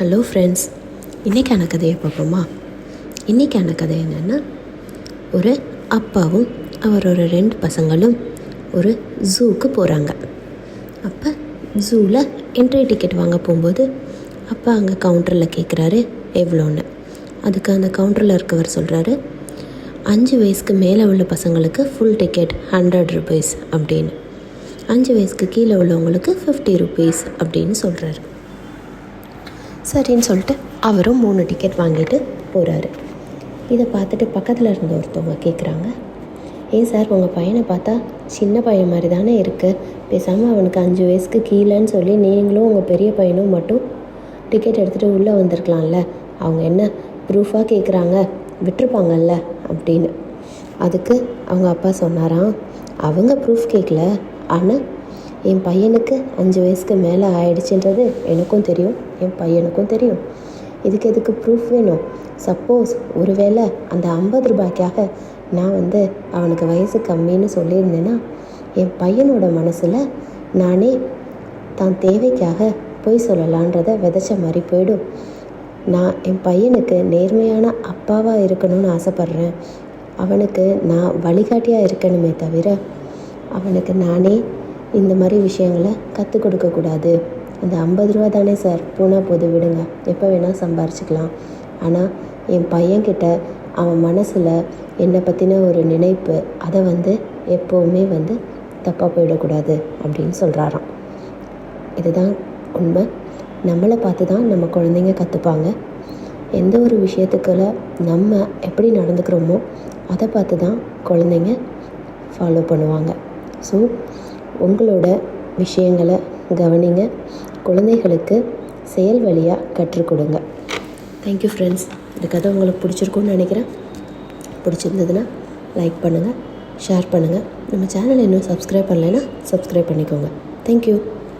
Hello friends, இன்றைக்கான கதையை பார்ப்போமா? இன்றைக்கான கதை என்னென்னா, ஒரு அப்பாவும் அவரோட 2 பசங்களும் ஒரு ஜூக்கு போகிறாங்க. அப்போ ஜூவில் என்ட்ரி டிக்கெட் வாங்க போகும்போது அப்பா அங்கே கவுண்டரில் கேட்குறாரு எவ்வளோன்னு. அதுக்கு அந்த கவுண்டரில் இருக்கவர் சொல்கிறாரு, 5 வயசுக்கு மேலே உள்ள பசங்களுக்கு ஃபுல் டிக்கெட் 100 rupees அப்படின்னு, 5 வயசுக்கு கீழே உள்ளவங்களுக்கு 50 rupees அப்படின்னு சொல்கிறாரு. சரின்னு சொல்லிட்டு அவரும் 3 டிக்கெட் வாங்கிட்டு போகிறாரு. இதை பார்த்துட்டு பக்கத்தில் இருந்த ஒருத்தவங்க கேட்குறாங்க, ஏன் சார் உங்கள் பையனை பார்த்தா சின்ன பையன் மாதிரி தானே இருக்குது, பேசாமல் அவனுக்கு 5 வயசுக்கு கீழேன்னு சொல்லி நீங்களும் உங்கள் பெரிய பையனும் மட்டும் டிக்கெட் எடுத்துகிட்டு உள்ளே வந்திருக்கலாம்ல, அவங்க என்ன ப்ரூஃபாக கேட்குறாங்க, விட்டுருப்பாங்கல்ல அப்படின்னு. அதுக்கு அவங்க அப்பா சொன்னாராம், அவங்க ப்ரூஃப் கேட்கல, ஆனால் என் பையனுக்கு 5 வயசுக்கு மேலே ஆயிடுச்சுன்றது எனக்கும் தெரியும், என் பையனுக்கும் தெரியும். இதுக்கு எதுக்கு ப்ரூஃப் வேணும்? சப்போஸ் ஒருவேளை அந்த 50 ரூபாய்க்காக நான் அவனுக்கு வயசு கம்மின்னு சொல்லியிருந்தேன்னா என் பையனோட மனசில் நானே தான் தேவைக்காக பொய் சொல்லலான்றதை விதைச்ச மாதிரி போயிடும். நான் என் பையனுக்கு நேர்மையான அப்பாவாக இருக்கணும்னு ஆசைப்பட்றேன். அவனுக்கு நான் வழிகாட்டியாக இருக்கணுமே தவிர அவனுக்கு நானே இந்த மாதிரி விஷயங்களை கற்றுக் கொடுக்கக்கூடாது. அந்த 50 ரூபா தானே சார், போனால் போது விடுங்க, எப்போ வேணால் சம்பாரிச்சிக்கலாம். ஆனால் என் பையன்கிட்ட அவன் மனசில் என்னை பற்றின ஒரு நினைப்பு, அதை எப்போவுமே தப்பாக போயிடக்கூடாது அப்படின்னு சொல்கிறாராம். இதுதான் உண்மை. நம்மளை பார்த்து தான் நம்ம குழந்தைங்க கற்றுப்பாங்க. எந்த ஒரு விஷயத்துக்குள்ள நம்ம எப்படி நடந்துக்கிறோமோ அதை பார்த்து தான் குழந்தைங்க ஃபாலோ பண்ணுவாங்க. ஸோ உங்களோட விஷயங்களை கவனிங்க, குழந்தைகளுக்கு செயல் வழியாக கற்றுக் கொடுங்க. Thank you friends. இந்த கதை உங்களுக்கு பிடிச்சிருக்குன்னு நினைக்கிறேன். பிடிச்சிருந்ததுன்னா லைக் பண்ணுங்கள், ஷேர் பண்ணுங்கள். நம்ம சேனலை இன்னும் சப்ஸ்கிரைப் பண்ணலைன்னா சப்ஸ்கிரைப் பண்ணிக்கோங்க. தேங்க்யூ.